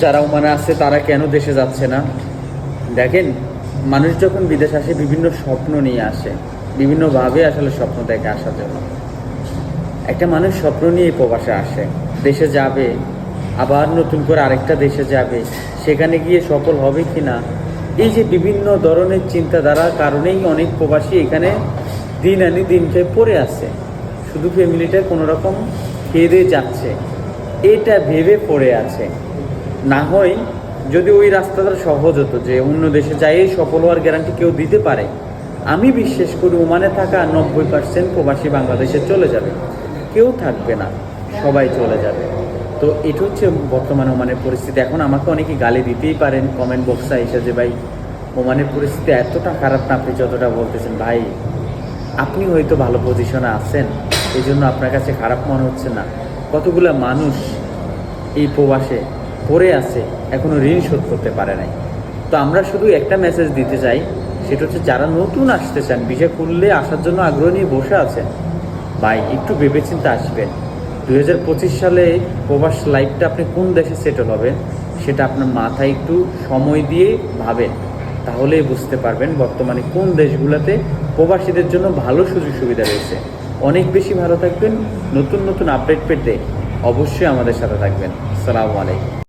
যারা ওমানে আছে তারা কেন দেশে যাচ্ছে না? দেখেন, মানুষ যখন বিদেশ আসে বিভিন্ন স্বপ্ন নিয়ে আসে, বিভিন্নভাবে আসলে স্বপ্ন দেখে আসার জন্য। একটা মানুষ স্বপ্ন নিয়ে প্রবাসে আসে, দেশে যাবে, আবার নতুন করে আরেকটা দেশে যাবে, সেখানে গিয়ে সফল হবে কি না, এই যে বিভিন্ন ধরনের চিন্তাধারার কারণেই অনেক প্রবাসী এখানে দিন আনি দিন খেয়ে পড়ে আছে। শুধু ফ্যামিলিটা কোনো রকম খেয়ে দিয়ে যাচ্ছে, এটা ভেবে পড়ে আছে। না হয় যদি ওই রাস্তাটা সহজ হতো যে অন্য দেশে যাই সফল হওয়ার গ্যারান্টি কেউ দিতে পারে, আমি বিশ্বাস করি ওমানে থাকা 90% প্রবাসী বাংলাদেশে চলে যাবে, কেউ থাকবে না, সবাই চলে যাবে। তো এটা হচ্ছে বর্তমানে ওমানের পরিস্থিতি। এখন আমাকে অনেকে গালি দিতেই পারেন কমেন্ট বক্সে এসে যে ভাই ওমানের পরিস্থিতি এতটা খারাপ না আপনি যতটা বলতেছেন। ভাই, আপনি হয়তো ভালো পজিশনে আছেন, এই জন্য আপনার কাছে খারাপ মনে হচ্ছে না। কতগুলো মানুষ এই প্রবাসে পড়ে আছে, এখনো ঋণ শোধ করতে পারে নাই। তো আমরা শুধু একটা মেসেজ দিতে চাই, সেটা হচ্ছে যারা নতুন আসতে চান, ভিসা খুললে আসার জন্য আগ্রহ নিয়ে বসে আছেন, ভাই একটু ভেবেচিন্তে আসবেন। 2025 সালে প্রবাস লাইফটা আপনি কোন দেশে সেটেল হবেন সেটা আপনার মাথায় একটু সময় দিয়ে ভাবেন, তাহলেই বুঝতে পারবেন বর্তমানে কোন দেশগুলোতে প্রবাসীদের জন্য ভালো সুযোগ সুবিধা রয়েছে। অনেক বেশি ভালো থাকবেন। নতুন নতুন আপডেট পেতে অবশ্যই আমাদের সাথে থাকবেন। আসসালামু আলাইকুম।